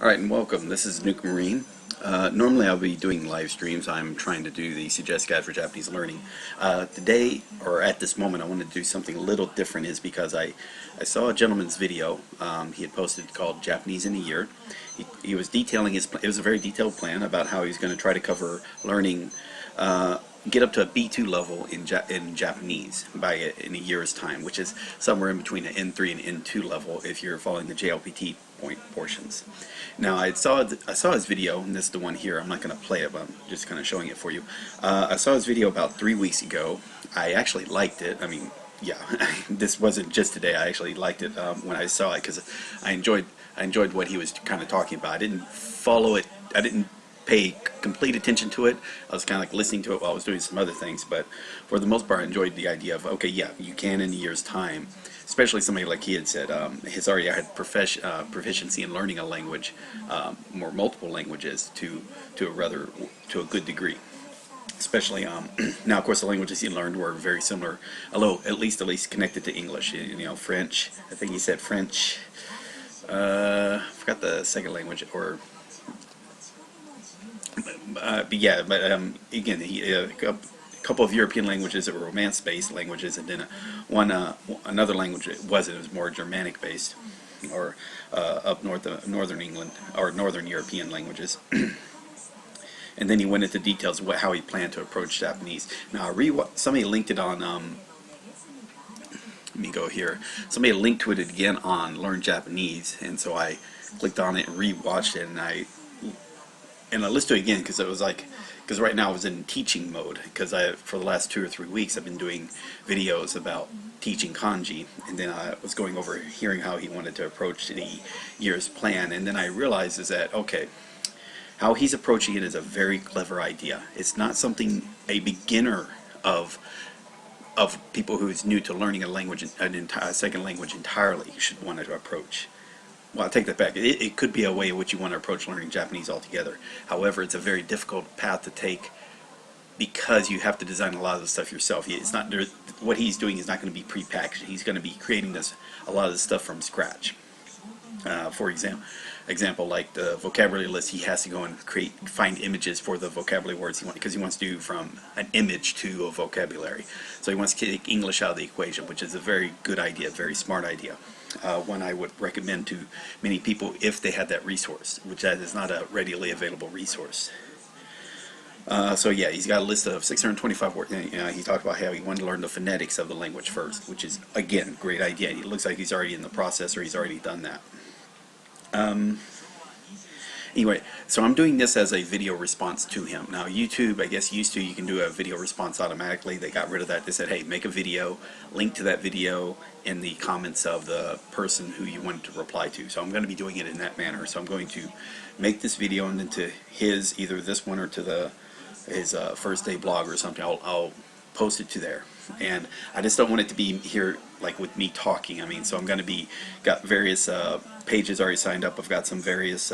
Alright, and welcome. This is Nuke Marine. Normally I'll be doing live streams. I'm trying to do the Suggest Guide for Japanese Learning. Today, or at this moment, I wanted to do something a little different is because I saw a gentleman's video he had posted called Japanese in a Year. He was detailing his plan. It was a very detailed plan about how he's going to try to cover learning, get up to a B2 level in Japanese in a year's time, which is somewhere in between an N3 and N2 level if you're following the JLPT portions. Now I saw his video, and this is the one here. I'm not going to play it, but I'm just kind of showing it for you. I saw his video about 3 weeks ago. I actually liked it. I mean, yeah, this wasn't just today. I actually liked it when I saw it because I enjoyed what he was kind of talking about. I didn't follow it. I didn't pay complete attention to it. I was kind of like listening to it while I was doing some other things, but for the most part I enjoyed the idea of, okay, yeah, you can in a year's time, especially somebody like he had said, he's already had proficiency in learning a language, or multiple languages to a good degree. Especially now, of course, the languages he learned were very similar, although at least connected to English. You know, French. I think he said French. I forgot the second language, or again, a couple of European languages that were Romance-based languages, and then another language it was more Germanic-based, or up north, northern England, or northern European languages. And then he went into details of how he planned to approach Japanese. Now, somebody linked it on. Let me go here. Somebody linked to it again on Learn Japanese, and so I clicked on it and rewatched it, and I listened to it again because it was like, because right now I was in teaching mode, because for the last 2 or 3 weeks I've been doing videos about teaching kanji, and then I was going over hearing how he wanted to approach the year's plan, and then I realized is that, okay, how he's approaching it is a very clever idea. It's not something a beginner of people who's new to learning a language, a second language entirely, should want to approach. Well, I take that back. It could be a way in which you want to approach learning Japanese altogether. However, it's a very difficult path to take because you have to design a lot of the stuff yourself. It's not what he's doing is not going to be prepackaged. He's going to be creating a lot of this stuff from scratch. For example, like the vocabulary list, he has to go and find images for the vocabulary words he wants, because he wants to do from an image to a vocabulary. So he wants to take English out of the equation, which is a very good idea, very smart idea. One I would recommend to many people if they had that resource, which that is not a readily available resource. So yeah, he's got a list of 625 words. He talked about how he wanted to learn the phonetics of the language first, which is, again, a great idea. It looks like he's already in the process, or he's already done that. Anyway, so I'm doing this as a video response to him. Now, YouTube, I guess, used to, you can do a video response automatically. They got rid of that. They said, hey, make a video, link to that video in the comments of the person who you wanted to reply to. So I'm going to be doing it in that manner. So I'm going to make this video, and then to his, either this one or to his first day blog or something, I'll post it to there. And I just don't want it to be here like with me talking. I mean, so I'm going to got various pages already signed up. I've got some various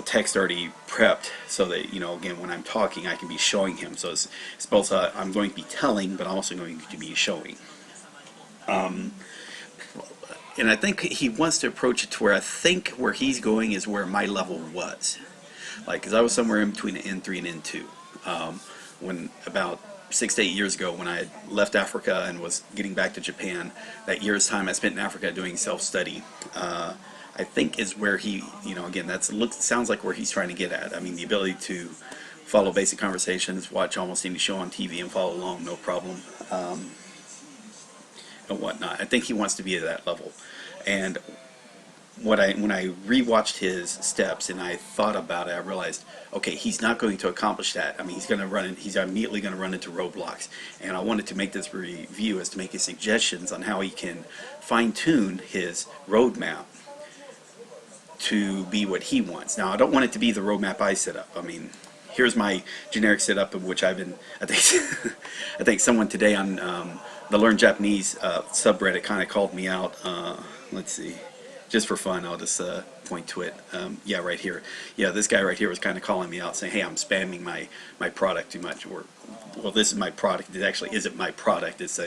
text already prepped, so that, again, when I'm talking I can be showing him. So it's both I'm going to be telling, but I'm also going to be showing. And I think he wants to approach it to where I think where he's going is where my level was. Like, because I was somewhere in between an N3 and N2. When about 6 to 8 years ago, when I had left Africa and was getting back to Japan, that year's time I spent in Africa doing self-study, I think is where he, again, sounds like where he's trying to get at. I mean, the ability to follow basic conversations, watch almost any show on TV and follow along, no problem, and whatnot. I think he wants to be at that level. And when I rewatched his steps and I thought about it, I realized, okay, he's not going to accomplish that. I mean, he's immediately going to run into roadblocks. And I wanted to make this review as to make his suggestions on how he can fine-tune his roadmap to be what he wants. Now, I don't want it to be the roadmap I set up. I mean, here's my generic setup, of which I think I think someone today on the Learn Japanese subreddit kind of called me out. Let's see. Just for fun, I'll just point to it. Yeah, right here. Yeah, this guy right here was kind of calling me out, saying, hey, I'm spamming my product too much. Or, well, this is my product. It actually isn't my product. It's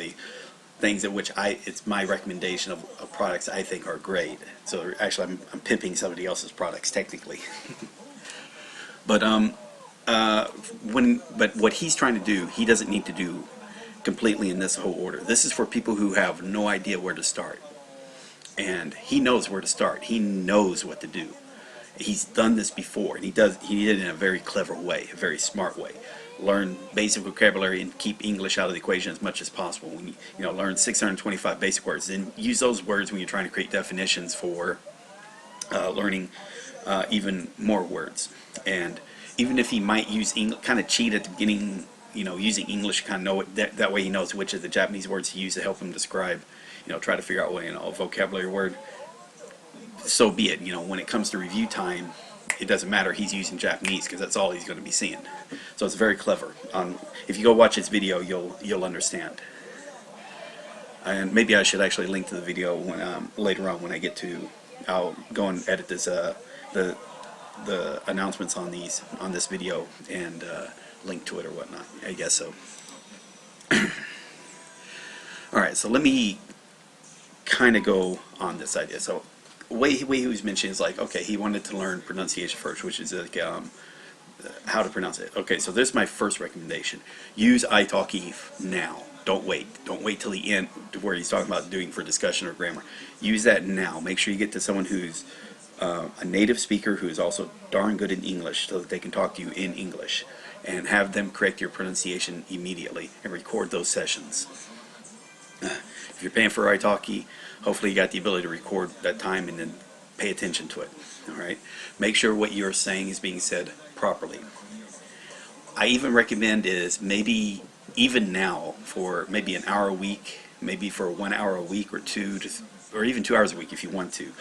things in which it's my recommendation of products I think are great. So actually I'm pimping somebody else's products technically. But but what he's trying to do, he doesn't need to do completely in this whole order. This is for people who have no idea where to start. And he knows where to start. He knows what to do. He's done this before, and he did it in a very clever way, a very smart way. Learn basic vocabulary and keep English out of the equation as much as possible. When you learn 625 basic words, and use those words when you're trying to create definitions for learning even more words. And even if he might use kind of cheat at the beginning, using English, kind of know it, that way he knows which of the Japanese words to use to help him describe, try to figure out a vocabulary word. So be it. When it comes to review time, it doesn't matter. He's using Japanese because that's all he's going to be seeing. So it's very clever. If you go watch his video, you'll understand. And maybe I should actually link to the video when later on when I get to. I'll go and edit this the announcements on this video and link to it or whatnot. I guess so. All right. So let me kind of go on this idea. So the way he was mentioning is like, okay, he wanted to learn pronunciation first, which is like how to pronounce it. Okay, so this is my first recommendation. Use iTalki now. Don't wait. Don't wait till the end where he's talking about doing for discussion or grammar. Use that now. Make sure you get to someone who's a native speaker who is also darn good in English so that they can talk to you in English, and have them correct your pronunciation immediately and record those sessions. If you're paying for iTalki, hopefully you got the ability to record that time and then pay attention to it. All right. Make sure what you're saying is being said properly. I even recommend is maybe even now for maybe an hour a week, maybe for 1 hour a week or or even 2 hours a week if you want to,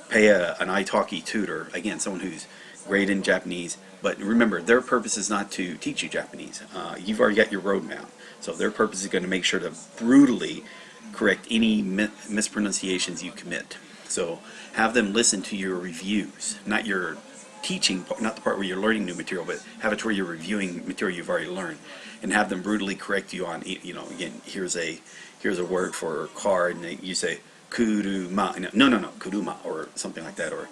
pay an iTalki tutor, again, someone who's great in Japanese. But remember, their purpose is not to teach you Japanese. You've already got your roadmap. So their purpose is going to make sure to brutally correct any mispronunciations you commit. So have them listen to your reviews, not your teaching, not the part where you're learning new material, but have it where you're reviewing material you've already learned, and have them brutally correct you on, again, here's a word for car, and you say kuruma, no, kuruma, or something like that, or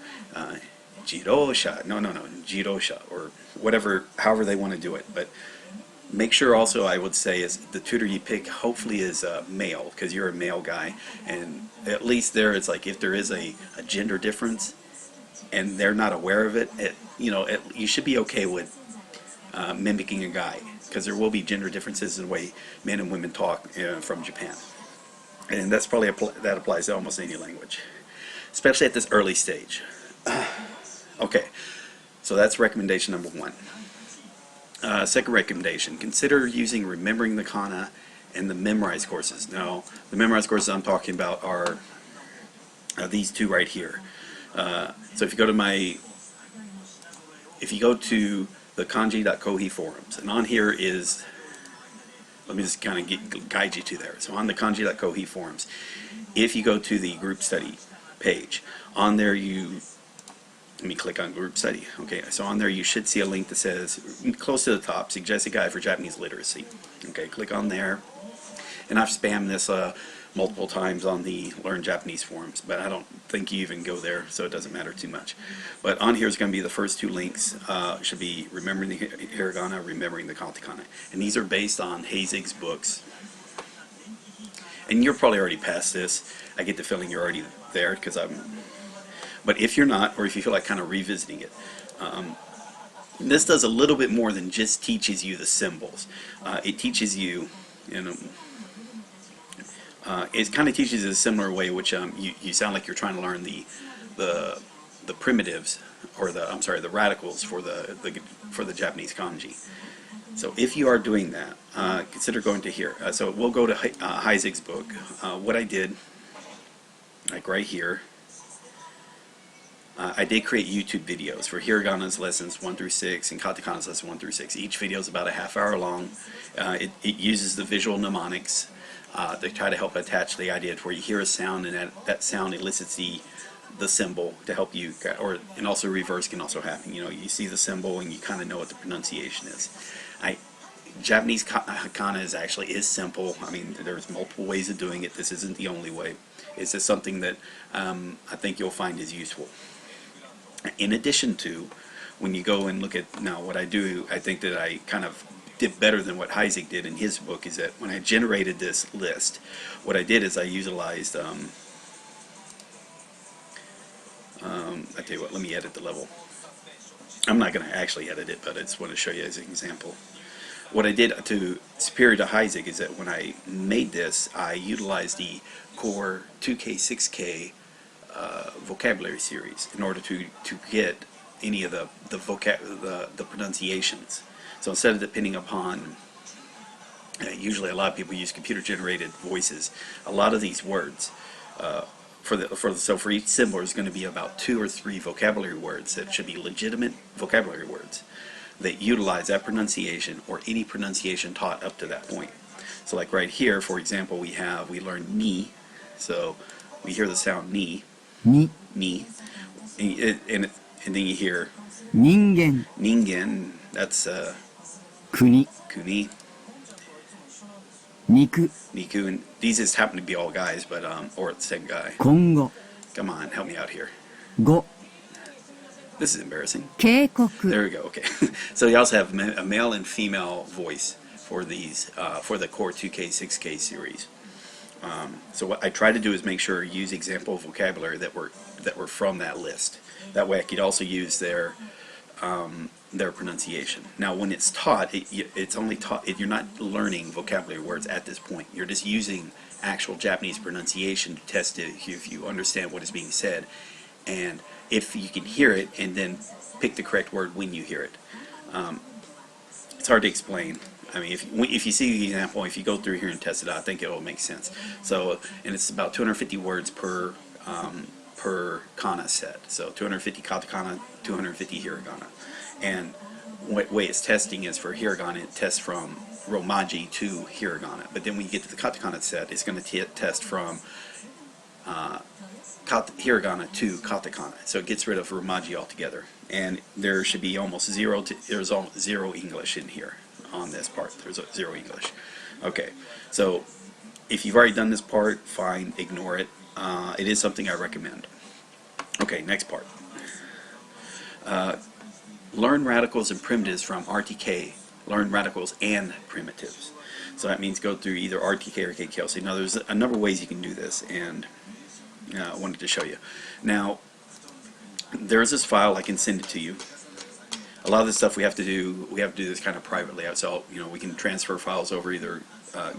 jirosha, no, jirosha, or whatever, however they want to do it. But make sure also, I would say, is the tutor you pick hopefully is male, because you're a male guy, and at least there it's like if there is a gender difference and they're not aware of it, you should be okay with mimicking a guy, because there will be gender differences in the way men and women talk from Japan, and that's probably that applies to almost any language, especially at this early stage. Okay, so that's recommendation number one. Second recommendation, consider using Remembering the Kana and the Memrise courses. Now, the Memrise courses I'm talking about are these two right here. So if you go to the kanji.kohi forums, and on here is, let me just kind of guide you to there. So on the kanji.kohi forums, if you go to the group study page, on there let me click on group study. Okay, so on there you should see a link that says, close to the top, suggested guide for Japanese literacy. Okay, click on there. And I've spammed this multiple times on the Learn Japanese forums, but I don't think you even go there, so it doesn't matter too much. But on here is going to be the first two links. Should be Remembering the Hiragana, Remembering the Katakana. And these are based on Hazig's books. And you're probably already past this. I get the feeling you're already there, because but if you're not, or if you feel like kind of revisiting it, this does a little bit more than just teaches you the symbols. It teaches you, it kind of teaches in a similar way, which you sound like you're trying to learn the primitives, or the radicals for the Japanese kanji. So if you are doing that, consider going to here. So we'll go to Hazig's book. What I did, like right here, I did create YouTube videos for Hiragana's lessons 1 through 6 and Katakana's lessons 1 through 6. Each video is about a half hour long. It uses the visual mnemonics to try to help attach the idea to where you hear a sound, and that sound elicits the symbol to help you, and also reverse can also happen. You see the symbol and you kind of know what the pronunciation is. Japanese kana is simple. I mean, there's multiple ways of doing it. This isn't the only way. It's just something that I think you'll find is useful. In addition to, when you go and look at now what I do, I think that I kind of did better than what Heisig did in his book, is that when I generated this list, what I did is I utilized, I tell you what, let me edit the level. I'm not going to actually edit it, but I just want to show you as an example. What I did to superior to Heisig is that when I made this, I utilized the core 2K, 6K vocabulary series in order to get any of the pronunciations. So instead of depending upon, usually a lot of people use computer-generated voices. A lot of these words, so for each symbol, there's going to be about 2 or 3 vocabulary words that should be legitimate vocabulary words that utilize that pronunciation or any pronunciation taught up to that point. So like right here, for example, we learned ni. So we hear the sound ni. Ni. And then you hear ningen. That's kuni. Niku. And these just happen to be all guys, but or the same guy. Come on, help me out here. This is embarrassing. There we go. Okay. So you also have a male and female voice for these for the core 2K 6K series. So what I try to do is make sure I use example vocabulary that were from that list. That way I could also use their pronunciation. Now when it's taught, it's only taught, you're not learning vocabulary words at this point. You're just using actual Japanese pronunciation to test it if you understand what is being said, and if you can hear it and then pick the correct word when you hear it. It's hard to explain. I mean, if you see the example, if you go through here and test it out, I think it will make sense. So, and it's about 250 words per kana set. So 250 katakana, 250 hiragana. And what way it's testing is for hiragana, it tests from romaji to hiragana. But then when you get to the katakana set, it's going to test from hiragana to katakana. So it gets rid of romaji altogether. And there should be almost zero English in here on this part. There's zero English. Okay, so if you've already done this part, fine, ignore it. It is something I recommend. Okay, next part. Learn radicals and primitives from RTK. Learn radicals and primitives. So that means go through either RTK or KKLC. Now there's a number of ways you can do this, and I wanted to show you. Now there's this file, I can send it to you. A lot of this stuff we have to do this kind of privately. So we can transfer files over either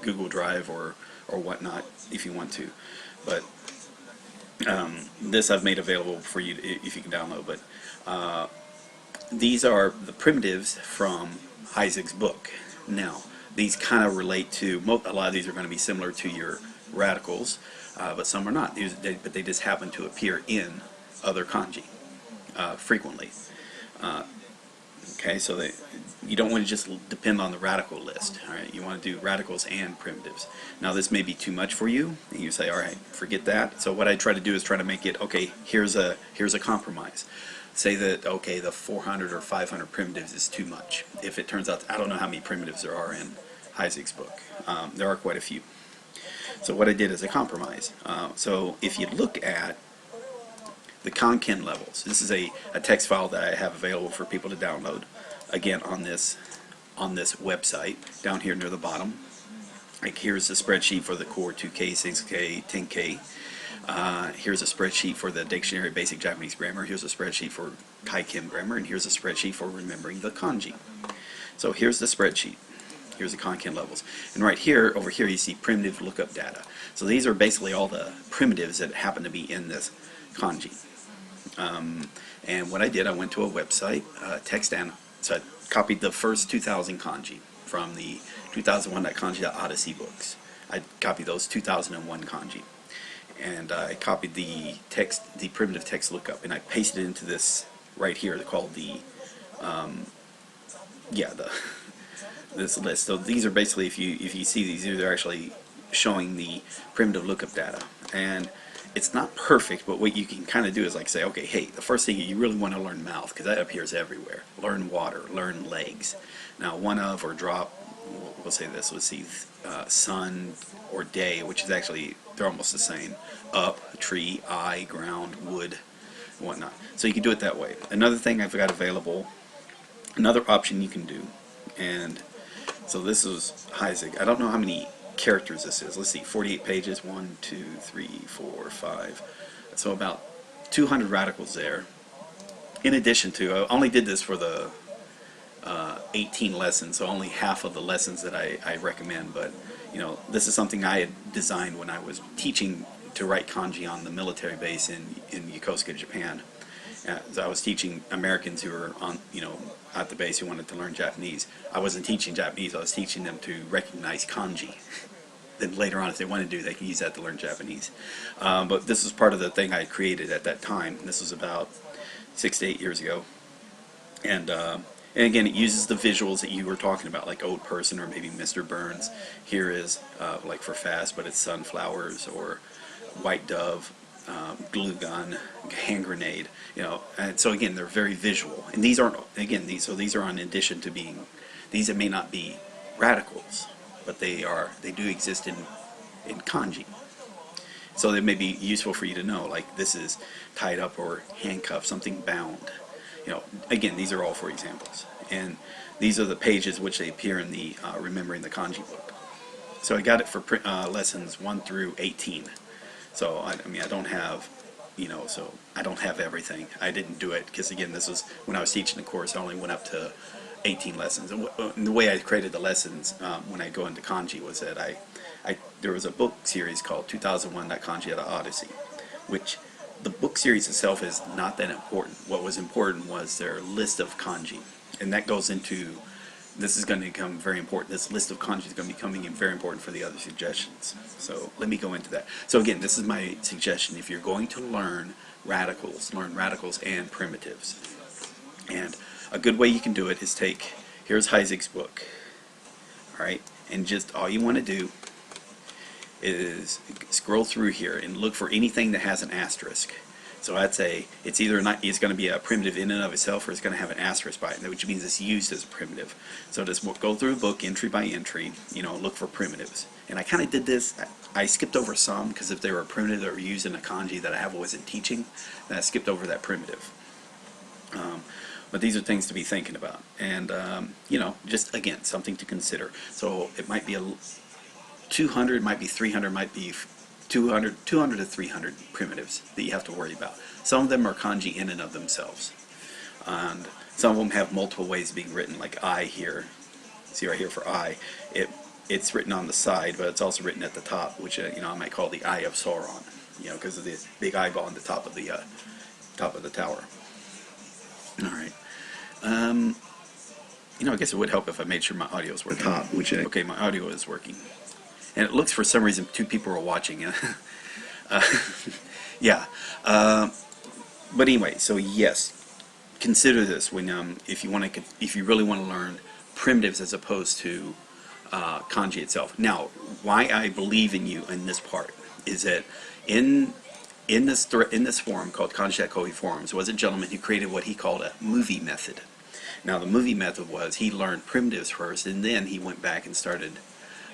Google Drive or whatnot if you want to. But this I've made available for you if you can download. But these are the primitives from Heisig's book. Now these kind of relate to, a lot of these are going to be similar to your radicals, but some are not. But they just happen to appear in other kanji frequently. Okay, so you don't want to just depend on the radical list. All right, you want to do radicals and primitives. Now this may be too much for you, and you say, all right, forget that. So what I try to do is try to make it, okay, here's a compromise. Say that, okay, the 400 or 500 primitives is too much. If it turns out, I don't know how many primitives there are in Heisig's book. There are quite a few. So what I did is a compromise. So if you look at the Kanken levels, this is a text file that I have available for people to download. Again, on this website, down here near the bottom. Like here's the spreadsheet for the core 2K, 6K, 10K. Here's a spreadsheet for the Dictionary of Basic Japanese Grammar. Here's a spreadsheet for Kaiken Grammar, and here's a spreadsheet for remembering the kanji. So here's the spreadsheet. Here's the Kanken levels. And right here, over here, you see primitive lookup data. So these are basically all the primitives that happen to be in this kanji. And what I did, I went to a website, so I copied the first 2,000 kanji from the 2001.kanji.odyssey books. I copied those 2001 kanji. And I copied the primitive text lookup, and I pasted it into this right here called this list. So these are basically, if you see these, they're actually showing the primitive lookup data. And it's not perfect, but what you can kind of do is like say, okay, hey, the first thing you really want to learn mouth, because that appears everywhere. Learn water, learn legs. Now one of or drop, we'll say this. Let's see, sun or day, which is actually they're almost the same. Up, tree, eye, ground, wood, and whatnot. So you can do it that way. Another thing I've got available, another option you can do, and so this is Heisig. I don't know how many characters this is. Let's see, 48 pages. 1, 2, 3, 4, 5. So about 200 radicals there. In addition to, I only did this for the 18 lessons, so only half of the lessons that I recommend. But you know, this is something I had designed when I was teaching to write kanji on the military base in Yokosuka, Japan. So I was teaching Americans who were on, you know, at the base who wanted to learn Japanese. I wasn't teaching Japanese, I was teaching them to recognize kanji. Then later on, if they want to do, they can use that to learn Japanese. But this was part of the thing I had created at that time. This was about 6 to 8 years ago. And again, it uses the visuals that you were talking about, like Old Person or maybe Mr. Burns. Here is, like for fast, but it's sunflowers, or white dove, glue gun, hand grenade, you know. And so again, they're very visual. And these aren't, again, these are in addition to being, these may not be radicals, but they do exist in kanji. So they may be useful for you to know, like this is tied up or handcuffed, something bound. You know, again, these are all for examples. And these are the pages which they appear in the Remembering the Kanji book. So I got it for lessons 1 through 18. So I mean, I don't have, you know, so I don't have everything. I didn't do it because, again, this was when I was teaching the course. I only went up to 18 lessons. And the way I created the lessons when I go into kanji was that there was a book series called 2001 Kanji at Odyssey, which the book series itself is not that important. What was important was their list of kanji, and that goes into, this is going to become very important. This list of kanji is going to be coming in very important for the other suggestions. So let me go into that. So again, this is my suggestion. If you're going to learn radicals and primitives. And a good way you can do it is here's Heisig's book. Alright, and just all you want to do is scroll through here and look for anything that has an asterisk. So I'd say it's either it's going to be a primitive in and of itself, or it's going to have an asterisk by it, which means it's used as a primitive. So just go through the book entry by entry, you know, look for primitives. And I kind of did this. I skipped over some because if they were a primitive that were used in a kanji that I wasn't teaching, then I skipped over that primitive. But these are things to be thinking about, and you know, just again, something to consider. So it might be 200, might be 300, might be 200 to 300 primitives that you have to worry about. Some of them are kanji in and of themselves, and some of them have multiple ways of being written. Like I here, see right here for I, it's written on the side, but it's also written at the top, which you know, I might call the Eye of Sauron, you know, because of the big eyeball on the top of the tower. All right. You know, I guess it would help if I made sure my audio is working. Okay, my audio is working. And it looks, for some reason, 2 people are watching. Yeah. But anyway, so yes, consider this when if you really want to learn primitives as opposed to kanji itself. Now, why I believe in you in this part is that in this forum called Kanji Kohi Forums was a gentleman who created what he called a movie method. Now, the movie method was he learned primitives first, and then he went back and started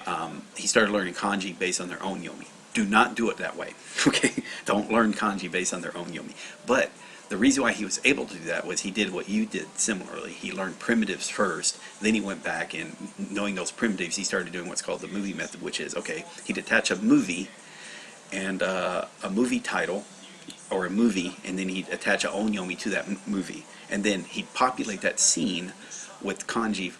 learning kanji based on their own yomi. Do not do it that way, okay? Don't learn kanji based on their own yomi. But the reason why he was able to do that was he did what you did similarly. He learned primitives first, then he went back, and knowing those primitives, he started doing what's called the movie method, which is, okay, he'd attach a movie and a movie title or a movie, and then he'd attach a onyomi to that movie, and then he'd populate that scene with kanji.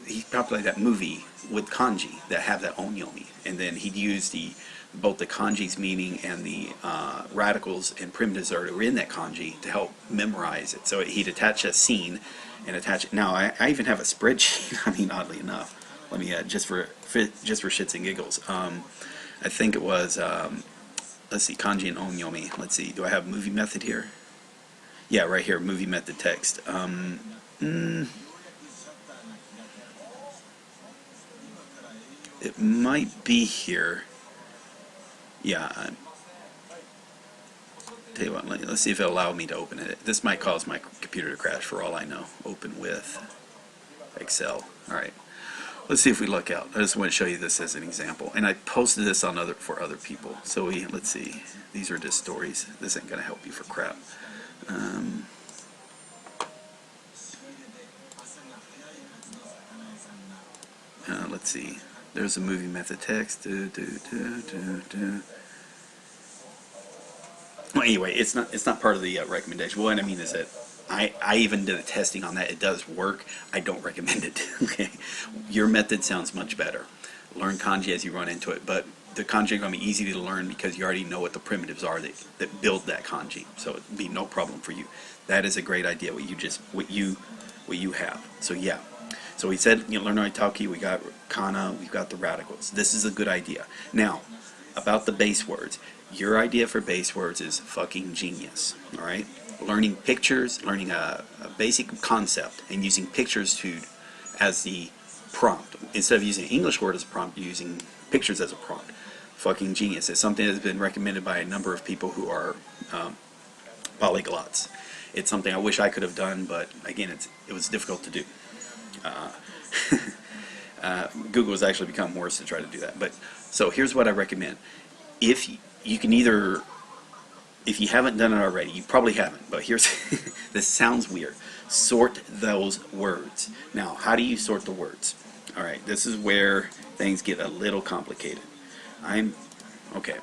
He'd populate that movie with kanji that have that onyomi, and then he'd use both the kanji's meaning and the radicals and primitives that are in that kanji to help memorize it. So he'd attach a scene and attach it. Now I even have a spreadsheet. I mean, oddly enough, let me just for shits and giggles. I think it was, let's see, kanji and onyomi. Let's see, do I have movie method here? Yeah, right here, movie method text. It might be here. Yeah. Tell you what, let's see if it'll allow me to open it. This might cause my computer to crash for all I know. Open with Excel. Alright. let's see if we luck out. I just want to show you this as an example, and I posted this on for other people. So let's see. These are just stories. This ain't gonna help you for crap. Let's see. There's a movie method text. Well, anyway, it's not part of the recommendation. What I mean is that I even did a testing on that. It does work. I don't recommend it. Okay, your method sounds much better. Learn kanji as you run into it, but the kanji is going to be easy to learn because you already know what the primitives are that build that kanji. So it'd be no problem for you. That is a great idea. What you have. So yeah. So we said, learn iTalki. We got Kana. We've got the radicals. This is a good idea. Now, about the base words. Your idea for base words is fucking genius. All right. Learning pictures, learning a basic concept, and using pictures as the prompt. Instead of using an English word as a prompt, you're using pictures as a prompt. Fucking genius. It's something that's been recommended by a number of people who are polyglots. It's something I wish I could have done, but again, it was difficult to do. Google has actually become worse to try to do that. But so here's what I recommend. If you haven't done it already, you probably haven't, but here's this sounds weird. Sort those words. Now, how do you sort the words? All right, this is where things get a little complicated. Okay.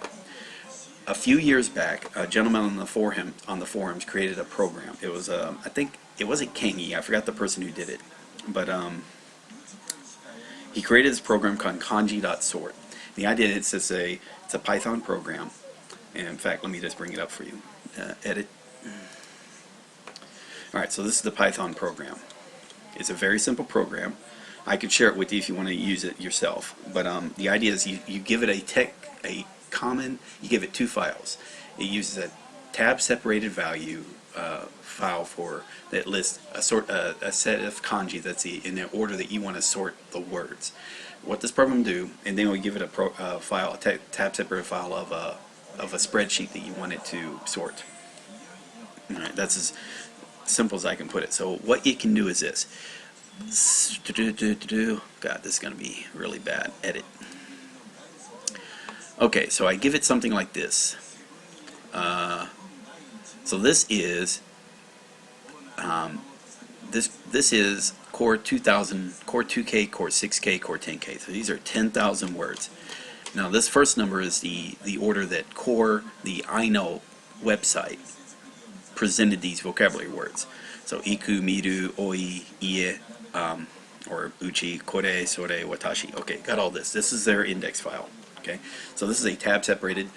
A few years back, a gentleman on the forums created a program. It was I think it wasn't Kangi. I forgot the person who did it, but he created this program called kanji.sort. The idea is it's a Python program. And in fact, let me just bring it up for you. Edit. Alright, so this is the Python program. It's a very simple program. I could share it with you if you want to use it yourself. But the idea is you give it you give it two files. It uses a tab separated value file that lists a set of kanji that's in the order that you want to sort the words. What this program do, and then we give it a tab separated file of a spreadsheet that you want it to sort. Alright, that's as simple as I can put it. So what it can do is this. God, this is going to be really bad. Edit. Okay, so I give it something like this. So this is this is core 2000, core 2K, core 6K, core 10K. So these are 10,000 words. Now this first number is the order that the I Know website presented these vocabulary words. So iku, miru, oi, ie, or uchi, kore, sore, watashi. Okay, got all this. This is their index file. Okay, so this is a tab separated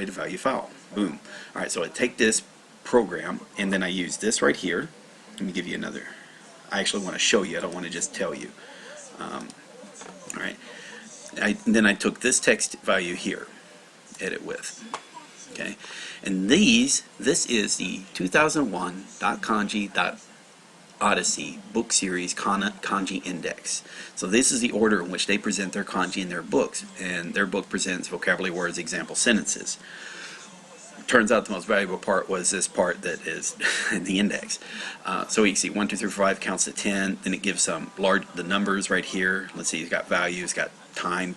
value file. Boom. All right, so I take this program and then I use this right here. Let me give you another. I actually want to show you. I don't want to just tell you. All right. Then I took this text value here, edit with. Okay, and this is the 2001.kanji.odyssey book series kanji index. So this is the order in which they present their kanji in their books, and their book presents vocabulary words, example sentences. Turns out the most valuable part was this part that is the index. So you can see 1, 2, 3, 4, 5 counts to 10. Then it gives the numbers right here. Let's see, it's got values, it's got time,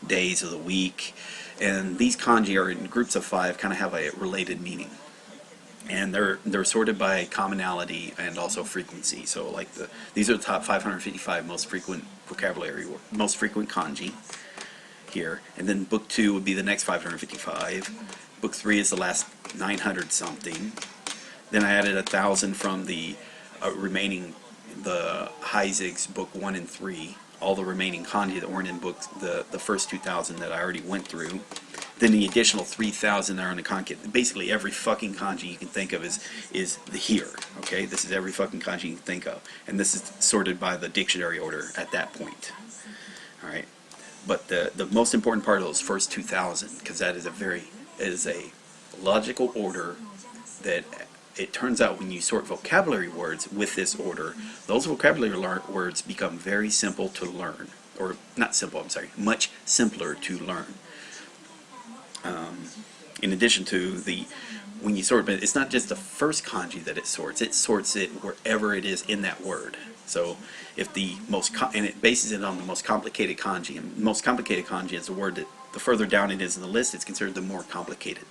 days of the week, and these kanji are in groups of 5, kind of have a related meaning. And they're sorted by commonality and also frequency. So like these are the top 555 most frequent most frequent kanji here, and then book 2 would be the next 555. Book 3 is the last 900 something. Then I added 1,000 from the remaining Heisig's book 1 and 3. All the remaining kanji that weren't in books, the first 2,000 that I already went through. Then the additional 3,000 that are in the kanji. Basically every fucking kanji you can think of is here. Okay, this is every fucking kanji you can think of, and this is sorted by the dictionary order at that point. All right, but the most important part of those first 2,000, because that is a logical order that it turns out when you sort vocabulary words with this order, those vocabulary words become very simple to learn. Or not simple, I'm sorry, much simpler to learn. In addition to when you sort, but it's not just the first kanji that it sorts it wherever it is in that word. So if the and it bases it on the most complicated kanji, and most complicated kanji is the word that the further down it is in the list, it's considered the more complicated.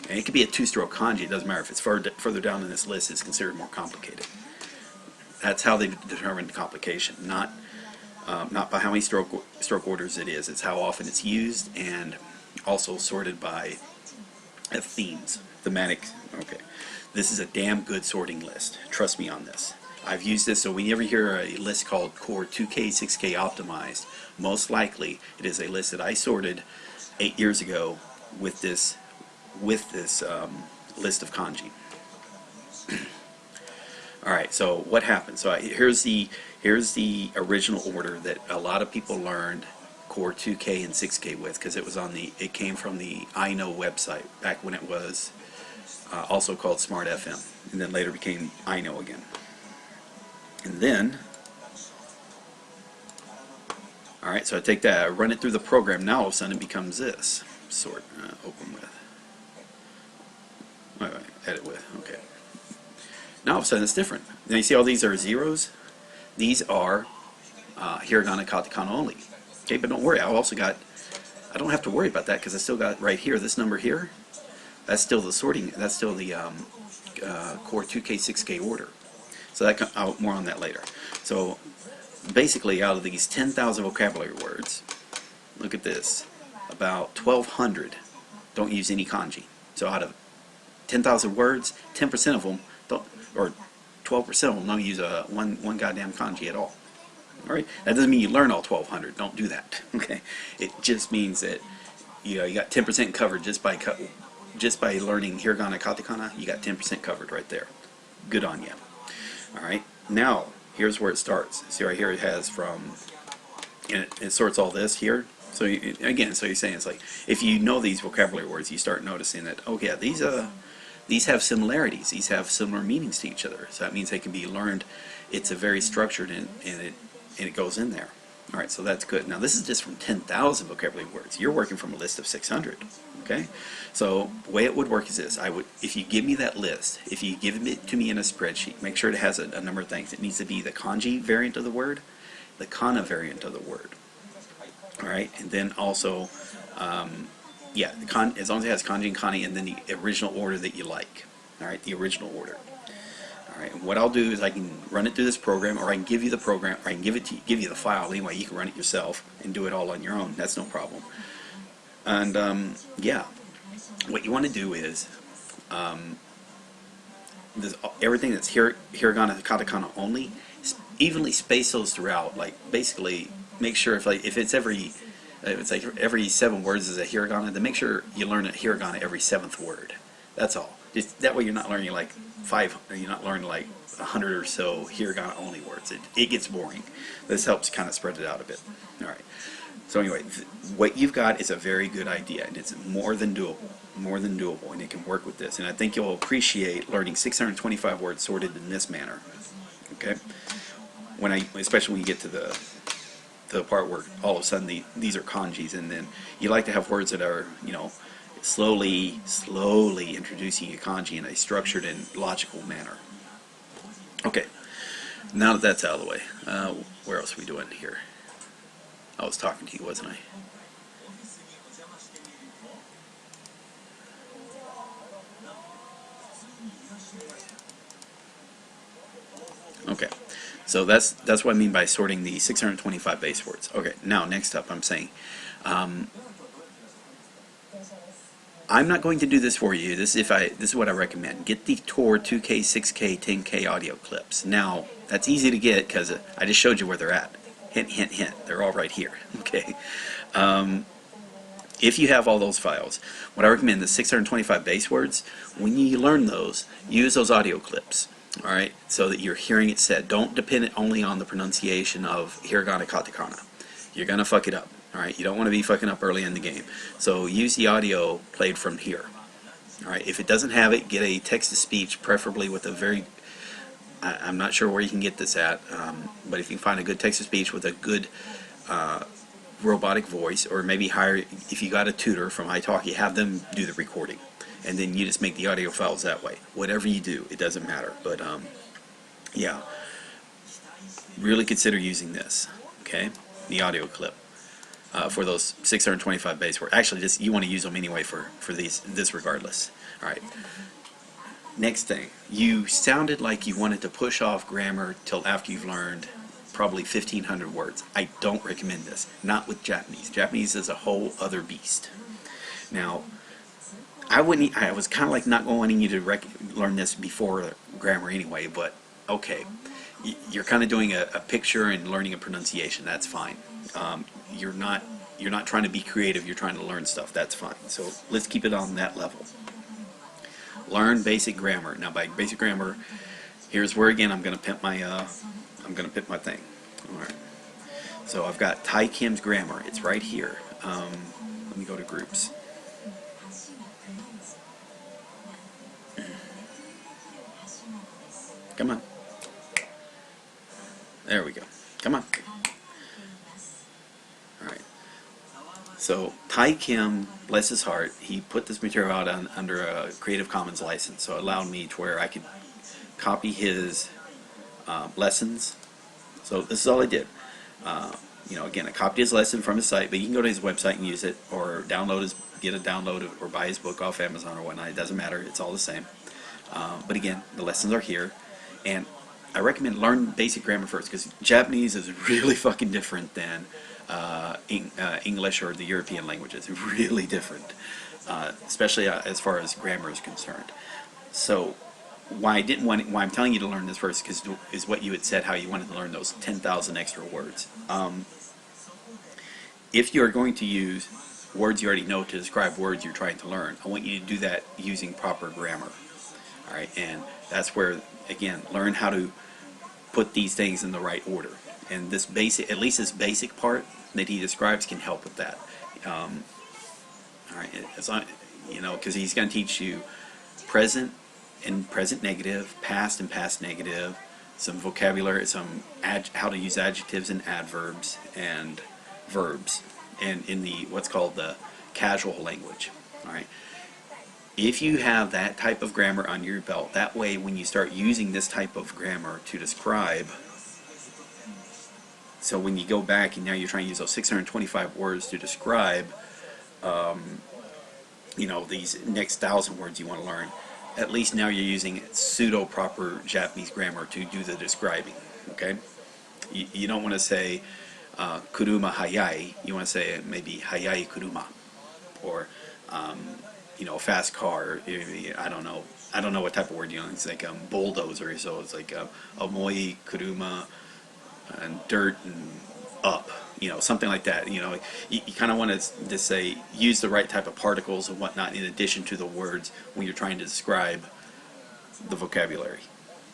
And it could be a two-stroke kanji. It doesn't matter if it's further down in this list, it's considered more complicated. That's how they determine complication, not by how many stroke orders it is. It's how often it's used, and also sorted by themes, thematic. Okay, this is a damn good sorting list. Trust me on this. I've used this, so when you ever hear a list called Core 2K, 6K Optimized, most likely it is a list that I sorted 8 years ago with this list of kanji. All right, so what happened? So here's the original order that a lot of people learned Core 2K and 6K with, because it came from the I Know website back when it was also called Smart FM, and then later became I Know again. And then, all right, so I take that, I run it through the program. Now all of a sudden it becomes this. Sort, open with, edit with, okay. Now all of a sudden it's different. Now you see all these are zeros? These are hiragana, katakana only. Okay, but don't worry, I don't have to worry about that because I still got right here, this number here, that's still the sorting, that's still the Core 2K, 6K order. So I'll more on that later. So basically out of these 10,000 vocabulary words, look at this, about 1,200 don't use any kanji. So out of 10,000 words, 10% of them don't, or 12% of them don't use one goddamn kanji at all. All right, that doesn't mean you learn all 1,200. Don't do that. Okay, it just means that you got 10% covered just by learning hiragana, katakana. You got 10% covered right there. Good on you. All right, now here's where it starts. See right here it has from, and it sorts all this here. So again, so you're saying it's like if you know these vocabulary words, you start noticing that, oh yeah, these have similarities. These have similar meanings to each other. So that means they can be learned. It's a very structured and it goes in there. All right, so that's good. Now this is just from 10,000 vocabulary words. You're working from a list of 600. Okay, so the way it would work is this: if you give me that list, if you give it to me in a spreadsheet, make sure it has a number of things. It needs to be the kanji variant of the word, the kana variant of the word. All right, and then also, yeah, as long as it has kanji and kani, and then the original order that you like. All right, the original order. All right, and what I'll do is I can run it through this program, or I can give you the program, or I can give you the file. Anyway, you can run it yourself and do it all on your own. That's no problem. And yeah, what you want to do is everything that's hiragana, katakana only, evenly space those throughout. Like basically, make sure if it's like every 7 words is a hiragana, then make sure you learn a hiragana every 7th word. That's all. Just that way you're not learning like 5. You're not learning like 100 or so hiragana only words. It gets boring. This helps kind of spread it out a bit. All right. So anyway, what you've got is a very good idea, and it's more than doable, and it can work with this. And I think you'll appreciate learning 625 words sorted in this manner. Okay, especially when you get to the part where all of a sudden these are kanjis, and then you like to have words that are slowly introducing a kanji in a structured and logical manner. Okay, now that that's out of the way, where else are we doing here? I was talking to you, wasn't I? Okay, so that's what I mean by sorting the 625 base words. Okay, now next up I'm saying, I'm not going to do this for you. This is what I recommend. Get the Tor 2K, 6K, 10K audio clips. Now that's easy to get because I just showed you where they're at. Hint, hint, hint. They're all right here. Okay. If you have all those files, what I recommend, the 625 base words, when you learn those, use those audio clips. All right, so that you're hearing it said. Don't depend only on the pronunciation of hiragana, katakana. You're gonna fuck it up. All right, you don't want to be fucking up early in the game. So use the audio played from here. All right, if it doesn't have it, get a text-to-speech, preferably with a very I'm not sure where you can get this at, but if you can find a good text-to-speech with a good robotic voice, or maybe hire, if you got a tutor from iTalki, have them do the recording, and then you just make the audio files that way. Whatever you do, it doesn't matter. But yeah, really consider using this, okay, the audio clip. For those 625 base words. Actually, just you want to use them anyway for this regardless. All right. Next thing, you sounded like you wanted to push off grammar till after you've learned probably 1,500 words. I don't recommend this. Not with Japanese. Japanese is a whole other beast. Now, I was kind of like not wanting you to learn this before grammar anyway, but okay. You're kind of doing a picture and learning a pronunciation. That's fine. You're not trying to be creative. You're trying to learn stuff. That's fine. So let's keep it on that level. Learn basic grammar. Now, by basic grammar, here's where again I'm going to pimp my thing. All right. So I've got Tai Kim's grammar. It's right here. Let me go to groups. Come on. There we go. Come on. Alright. So, Tai Kim, bless his heart, he put this material out under a Creative Commons license, so it allowed me to where I could copy his lessons. So this is all I did. Again, I copied his lesson from his site, but you can go to his website and use it, or get a download or buy his book off Amazon or whatnot. It doesn't matter. It's all the same. But again, the lessons are here, and I recommend learn basic grammar first, because Japanese is really fucking different than English or the European languages. Really different, especially as far as grammar is concerned. So why I'm telling you to learn this first is what you had said, how you wanted to learn those 10,000 extra words. If you're going to use words you already know to describe words you're trying to learn, I want you to do that using proper grammar. All right, and that's where, again, learn how to put these things in the right order. And this basic, at least this basic part that he describes, can help with that. All right, because he's going to teach you present and present negative, past and past negative, some vocabulary, how to use adjectives and adverbs and verbs, and in the what's called the casual language. All right. If you have that type of grammar under your belt, that way when you start using this type of grammar to describe, so when you go back and now you're trying to use those 625 words to describe, these next 1,000 words you want to learn, at least now you're using pseudo-proper Japanese grammar to do the describing, okay? You don't want to say kuruma hayai, you want to say maybe hayai kuruma, or a fast car. I don't know what type of word you know. It's like bulldozer. So it's like omoi kuruma, and dirt and up. Something like that. You kind of want to say use the right type of particles and whatnot in addition to the words when you're trying to describe the vocabulary.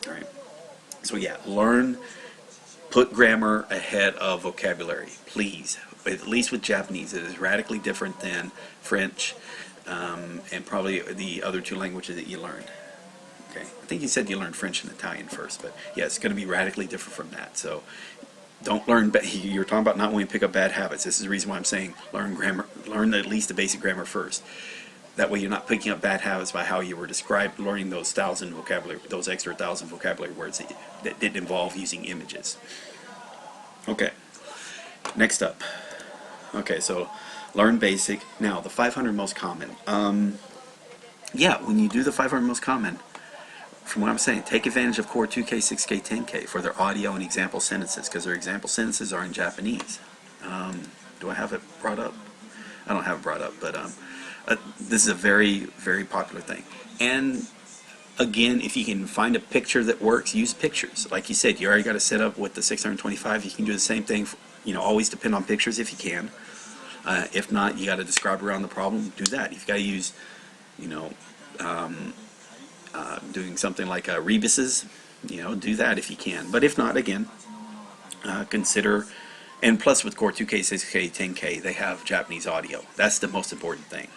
All right. So yeah, put grammar ahead of vocabulary, please. At least with Japanese, it is radically different than French. And probably the other two languages that you learned. Okay, I think you said you learned French and Italian first, but yeah, it's going to be radically different from that. So don't learn. You're talking about not wanting to pick up bad habits. This is the reason why I'm saying learn grammar. Learn at least the basic grammar first. That way, you're not picking up bad habits by how you were described. Learning those extra 1,000 vocabulary words that didn't involve using images. Okay. Next up. Okay, so learn basic. Now, the 500 most common. Yeah, when you do the 500 most common, from what I'm saying, take advantage of Core 2K, 6K, 10K for their audio and example sentences, because their example sentences are in Japanese. Do I have it brought up? I don't have it brought up, but this is a very, very popular thing. And again, if you can find a picture that works, use pictures. Like you said, you already got it set up with the 625. You can do the same thing. Always depend on pictures if you can. If not, you got to describe around the problem. Do that. You've got to use, doing something like rebuses. Do that if you can. But if not, again, consider. And plus, with Core 2K, 6K, 10K, they have Japanese audio. That's the most important thing.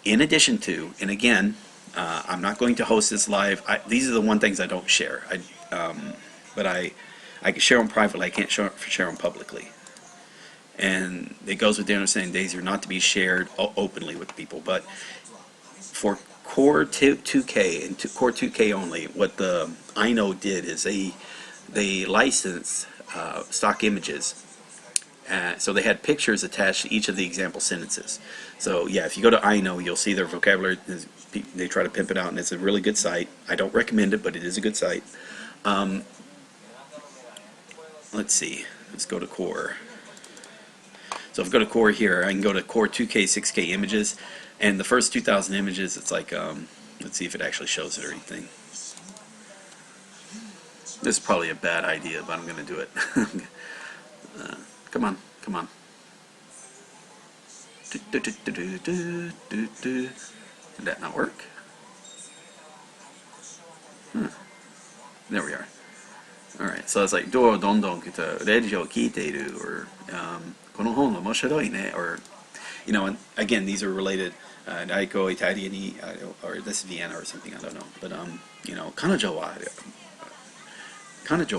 In addition to, and again, I'm not going to host this live. These are the one things I don't share. But I can share them privately. I can't share them publicly. And it goes with the understanding these are not to be shared openly with people. But for Core 2K and Core 2K only, what the INO did is they licensed stock images. So they had pictures attached to each of the example sentences. So yeah, if you go to I Know, you'll see their vocabulary. They try to pimp it out, and it's a really good site. I don't recommend it, but it is a good site. Let's see. Let's go to Core. So if I go to Core here, I can go to Core 2K, 6K images, and the first 2,000 images, it's like, let's see if it actually shows it or anything. This is probably a bad idea, but I'm going to do it. Come on, come on. Did that not work? There we are. Alright, so it's like, どうどんどんレディオを聞いている or この本面白いね or, you know, and again, these are related. Naiko Italiani, or this Vienna or something, I don't know. But, you know, 彼女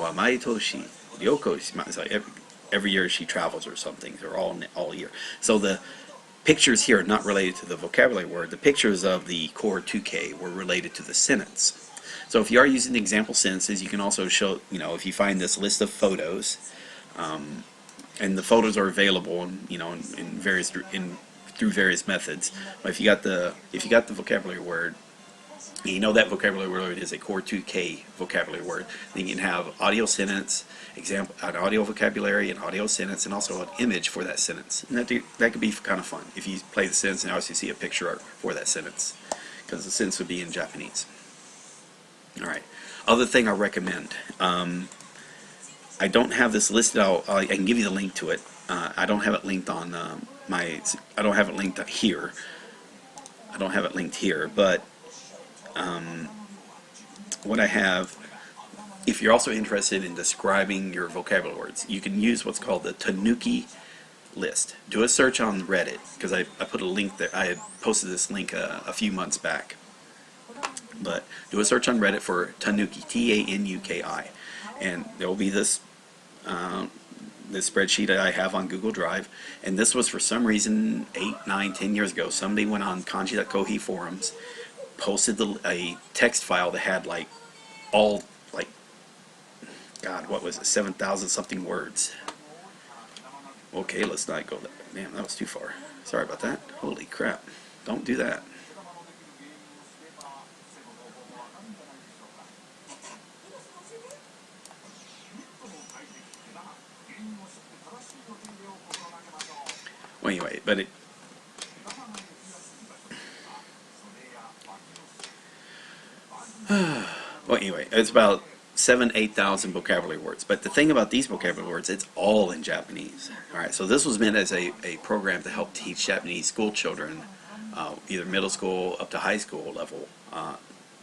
は毎年旅行します。Like every year she travels or something, or all year. So the pictures here are not related to the vocabulary word. The pictures of the core 2K were related to the sentence. So if you are using example sentences, you can also show, you know, if you find this list of photos, and the photos are available, you know, through various methods. But if you got the vocabulary word, you know that vocabulary word is a core 2K vocabulary word. Then you can have audio sentence, example, an audio vocabulary, an audio sentence, and also an image for that sentence. And that could be kind of fun if you play the sentence and also see a picture art for that sentence, because the sentence would be in Japanese. All right. Other thing I recommend. I don't have this listed out. I can give you the link to it. I don't have it linked on I don't have it linked here. I don't have it linked here, but what I have, if you're also interested in describing your vocabulary words, you can use what's called the Tanuki list. Do a search on Reddit, because I put a link there. I had posted this link a few months back. But do a search on Reddit for Tanuki, Tanuki, and there will be this this spreadsheet that I have on Google Drive. And this was, for some reason, 8, 9, 10 years ago. Somebody went on kanji.kohi forums, posted a text file that had like all, like, God, what was it, 7,000 something words. Okay, let's not go there. Damn, that was too far. Sorry about that. Holy crap. Don't do that. Well, anyway, but it... well, anyway, it's about 8,000 vocabulary words. But the thing about these vocabulary words, it's all in Japanese. All right, so this was meant as a program to help teach Japanese school children, either middle school up to high school level,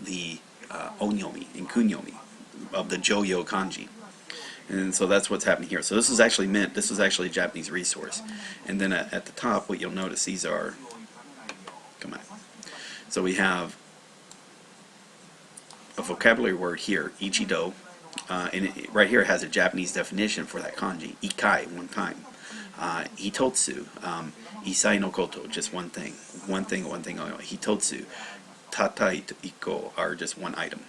the onyomi and kunyomi of the Joyo kanji. And so that's what's happening here. So this is actually a Japanese resource. And then at the top, what you'll notice, these are, come on. So we have a vocabulary word here, ichido, and right here it has a Japanese definition for that kanji, ikai, one time. Hitotsu, isai no koto, just one thing, hitotsu, tatai to iko are just one item,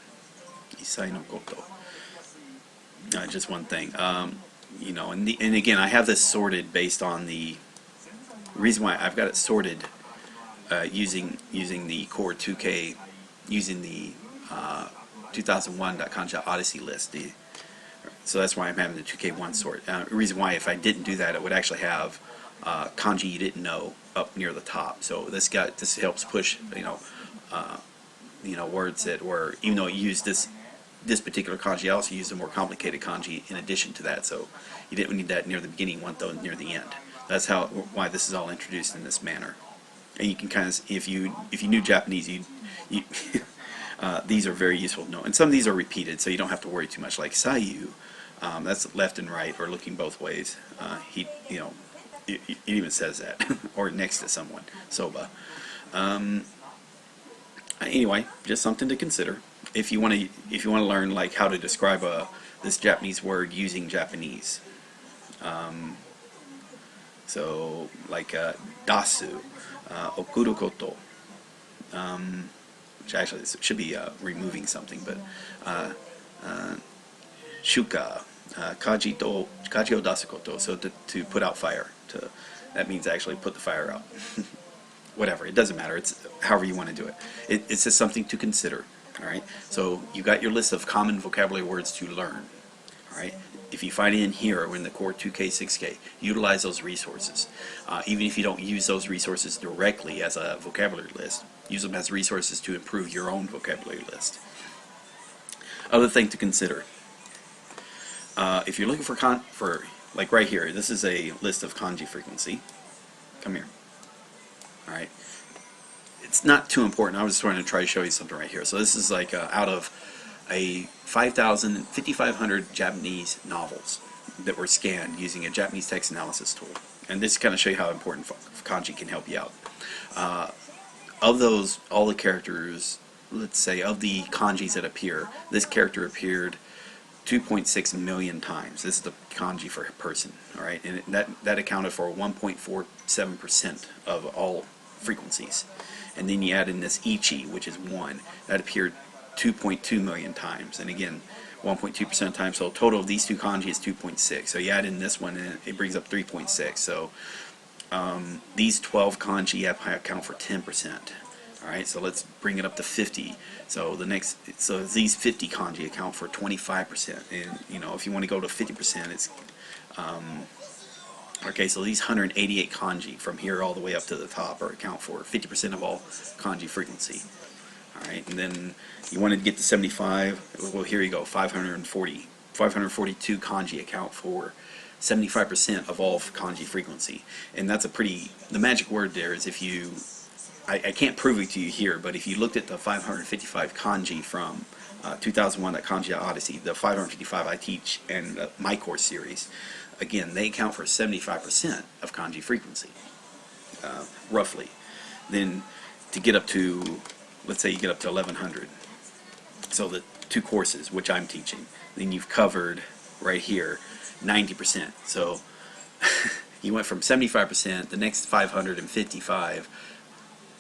isai no koto. Just one thing, you know, and again, I have this sorted based on the reason why I've got it sorted using the core 2K, using the 2001.Kanja Odyssey list. So that's why I'm having the 2K1 sort. The reason why, if I didn't do that, it would actually have kanji you didn't know up near the top. So this helps push, you know, words that were, even though it used this particular kanji, I also used a more complicated kanji in addition to that, so you didn't need that near the beginning, want those near the end. That's why this is all introduced in this manner. And you can kind of, if you knew Japanese, these are very useful to know. And some of these are repeated, so you don't have to worry too much. Like sayu, that's left and right, or looking both ways. You know, it even says that, or next to someone. Soba. Anyway, just something to consider if you want to learn like how to describe this Japanese word using Japanese. So like dasu, okuru koto, which actually should be removing something, but shuka, kaji o dasakoto, so to put out fire. That means actually put the fire out. Whatever, it doesn't matter. It's however you want to do it. It's just something to consider. All right. So you got your list of common vocabulary words to learn. All right. If you find it in here or in the Core 2K, 6K, utilize those resources. Even if you don't use those resources directly as a vocabulary list, use them as resources to improve your own vocabulary list. Other thing to consider. If you're looking for like right here, this is a list of kanji frequency. Come here. All right. It's not too important. I was just trying to try to show you something right here. So this is like out of a 5,500 Japanese novels that were scanned using a Japanese text analysis tool. And this kind of show you how important kanji can help you out. Of those, all the characters, let's say, of the kanjis that appear, this character appeared 2.6 million times. This is the kanji for a person, all right? And that accounted for 1.47% of all frequencies. And then you add in this ichi, which is 1. That appeared 2.2 million times. And again, 1.2% of the time. So total of these two kanji is 2.6. So you add in this one, and it brings up 3.6. So these 12 kanji account for 10%. All right, so let's bring it up to 50. So these 50 kanji account for 25%. And you know, if you want to go to 50%, it's okay. So these 188 kanji from here all the way up to the top account for 50% of all kanji frequency. All right, and then you want to get to 75. Well, here you go. 542 kanji account for 75% of all kanji frequency, and that's a pretty. The magic word there is if you. I can't prove it to you here, but if you looked at the 555 kanji from 2001, that Kanji Odyssey, the 555 I teach and my course series, again, they account for 75% of kanji frequency, roughly. Then to get up to, let's say you get up to 1100, so the two courses, which I'm teaching, then you've covered right here 90%. So you went from 75%, the next 555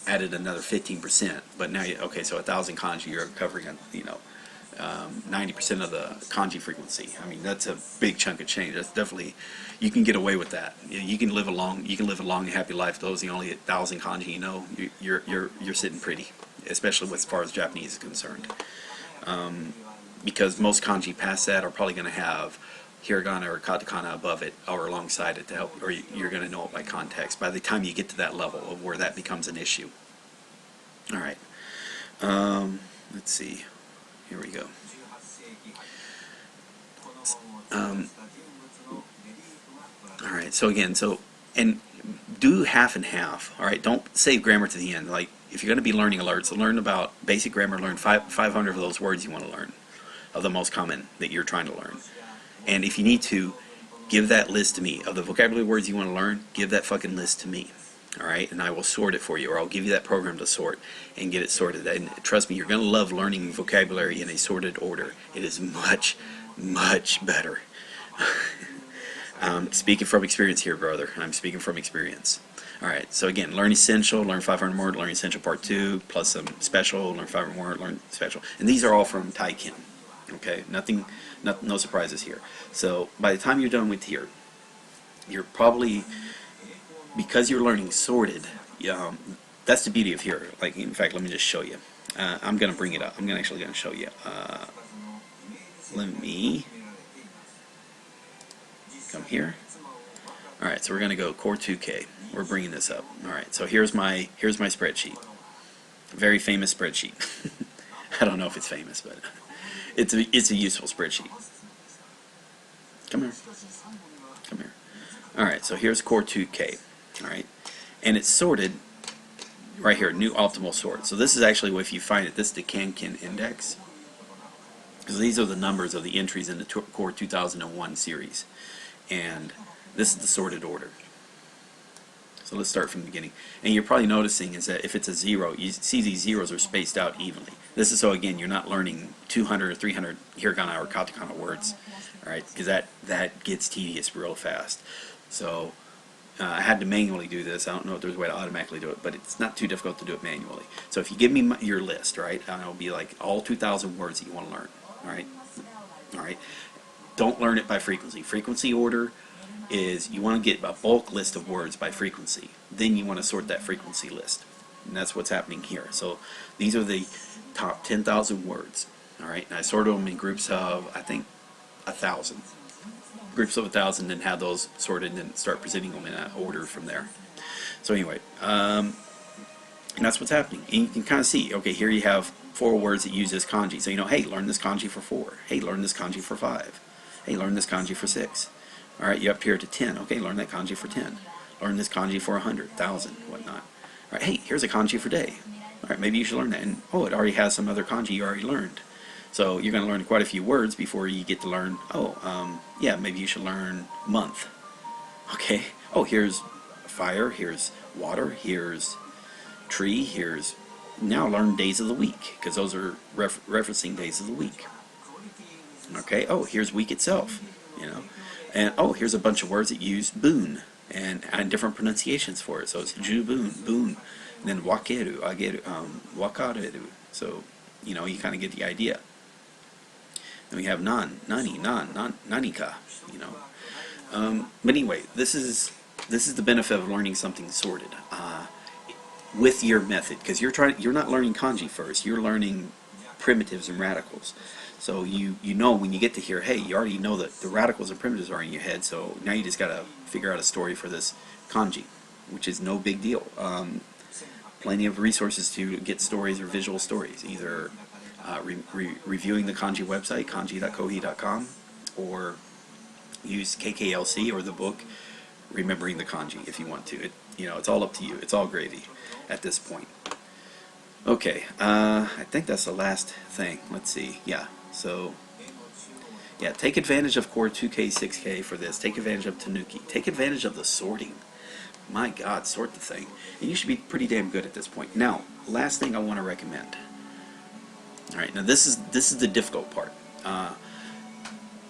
added another 15%, but now you, okay, so 1,000 kanji, you're covering, 90% of the kanji frequency. I mean, that's a big chunk of change. That's definitely, you can get away with that. You can live a long and happy life. Those are the only 1,000 kanji you know. You're sitting pretty, especially as far as Japanese is concerned, because most kanji past that are probably going to have hiragana or katakana above it or alongside it to help, or you're going to know it by context by the time you get to that level of where that becomes an issue. All right, let's see, here we go. All right, so again, and do half and half. All right, don't save grammar to the end. Like if you're going to be learning alerts, learn about basic grammar, learn 500 of those words you want to learn, of the most common that you're trying to learn. And if you need to, give that list to me. Of the vocabulary words you want to learn, give that fucking list to me. Alright? And I will sort it for you, or I'll give you that program to sort and get it sorted. And trust me, you're going to love learning vocabulary in a sorted order. It is much, much better. Speaking from experience here, brother. I'm speaking from experience. Alright, so again, learn essential, learn 500 more, learn essential part 2, plus some special, learn 500 more, learn special. And these are all from Taiken. Okay, no surprises here. So by the time you're done with here, you're probably, because you're learning sorted, that's the beauty of here. Like, in fact, let me just show you. I'm going to bring it up. I'm actually going to show you. Let me come here. Alright, so we're going to go Core 2K. We're bringing this up. Alright, so here's my spreadsheet. A very famous spreadsheet. I don't know if it's famous, but it's a useful spreadsheet. Come here. Come here. Alright, so here's Core 2K. Alright, and it's sorted right here, new optimal sort. So this is actually, if you find it, this is the Kanken index. So these are the numbers of the entries in the Core 2001 series. And this is the sorted order. So let's start from the beginning. And you're probably noticing is that if it's a 0, you see these zeros are spaced out evenly. This is so, again, you're not learning 200 or 300 hiragana or katakana words, all right? Because that gets tedious real fast. So I had to manually do this. I don't know if there's a way to automatically do it, but it's not too difficult to do it manually. So if you give me your list, right, it'll be like all 2,000 words that you want to learn, all right? All right. don't learn it by frequency. Frequency order is you want to get a bulk list of words by frequency. Then you want to sort that frequency list. And that's what's happening here. So these are the top 10,000 words. All right, and I sorted them in groups of, I think, 1,000. Groups of 1,000, and have those sorted, and then start presenting them in an order from there. So anyway, and that's what's happening. And you can kind of see, okay, here you have 4 words that use this kanji. So you know, hey, learn this kanji for 4. Hey, learn this kanji for 5. Hey, learn this kanji for 6. All right, you up here to 10. Okay, learn that kanji for 10. Learn this kanji for 100, 1,000, whatnot. All right, hey, here's a kanji for day. All right, maybe you should learn that. And oh, it already has some other kanji you already learned. So you're going to learn quite a few words before you get to learn, yeah, maybe you should learn month. Okay, oh, here's fire, here's water, here's tree, here's, now learn days of the week, because those are referencing days of the week. Okay, oh, here's week itself, you know. And oh, here's a bunch of words that use boon and different pronunciations for it. So it's jubun, boon, and then wakeru, ageru, wakareru. So, you know, you kind of get the idea. Then we have nan, nani, nanika, you know. But anyway, this is the benefit of learning something sorted with your method, because you're not learning kanji first. You're learning primitives and radicals. So you know when you get to here, hey, you already know that the radicals and primitives are in your head. So now you just got to figure out a story for this kanji, which is no big deal. Plenty of resources to get stories or visual stories, either reviewing the kanji website, kanji.kohi.com, or use KKLC or the book Remembering the Kanji if you want to. You know, it's all up to you. It's all gravy at this point. Okay, I think that's the last thing. Let's see. Yeah, so yeah, take advantage of Core 2K, 6K for this. Take advantage of Tanuki. Take advantage of the sorting. My God, sort the thing. And you should be pretty damn good at this point. Now, last thing I want to recommend. All right, now this is the difficult part.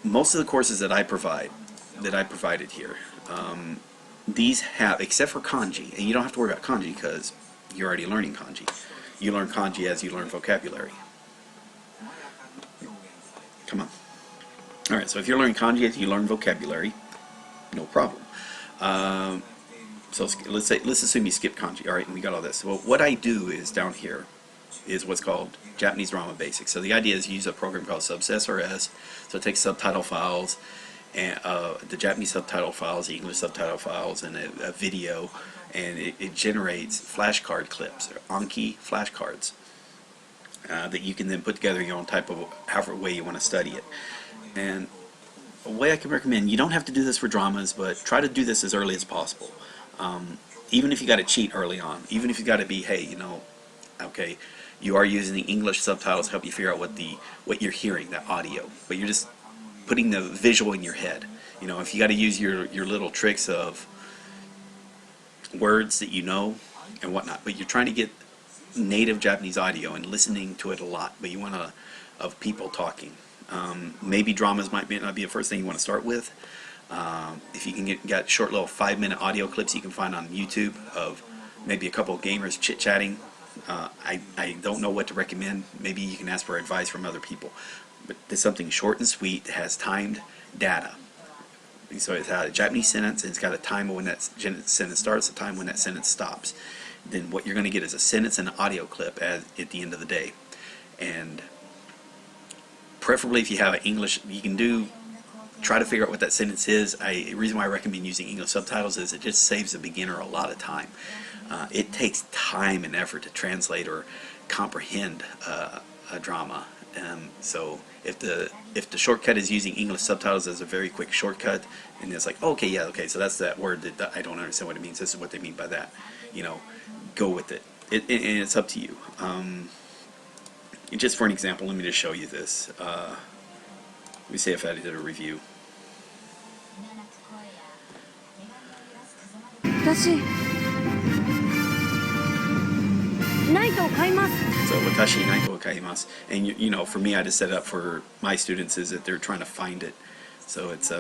Most of the courses that I provided here, these have, except for kanji, and you don't have to worry about kanji because you're already learning kanji. You learn kanji as you learn vocabulary. Come on. All right, so if you're learning kanji as you learn vocabulary, no problem. So let's assume you skip kanji. All right, and we got all this. Well, what I do is down here is what's called Japanese Drama Basics. So the idea is you use a program called SRS. So it takes subtitle files, and the Japanese subtitle files, the English subtitle files, and a video, and it generates flashcard clips, or Anki flashcards, that you can then put together your own type of, however way you want to study it. And a way I can recommend, you don't have to do this for dramas, but try to do this as early as possible. Even if you got to cheat early on, even if you got to be, hey, you know, okay, you are using the English subtitles to help you figure out what you're hearing, that audio, but you're just putting the visual in your head. You know, if you got to use your little tricks of words that you know and whatnot, but you're trying to get native Japanese audio and listening to it a lot, but you want to, of people talking. Maybe dramas might not be the first thing you want to start with. If you can get short little 5-minute audio clips you can find on YouTube of maybe a couple of gamers chit-chatting. I don't know what to recommend. Maybe you can ask for advice from other people. But there's something short and sweet that has timed data. So it's a Japanese sentence, and it's got a time when that sentence starts, a time when that sentence stops. Then what you're going to get is a sentence and an audio clip at the end of the day. And preferably if you have an English, you can try to figure out what that sentence is. The reason why I recommend using English subtitles is it just saves a beginner a lot of time. It takes time and effort to translate or comprehend a drama. So if the shortcut is using English subtitles as a very quick shortcut, and it's like, okay, yeah, okay, so that's that word that I don't understand what it means. This is what they mean by that. You know, go with it. And it's up to you. Just for an example, let me just show you this. Let me see if I did a review. So watashi naito wo kaimasu, and you know, for me, I just set it up for my students is that they're trying to find it. So it's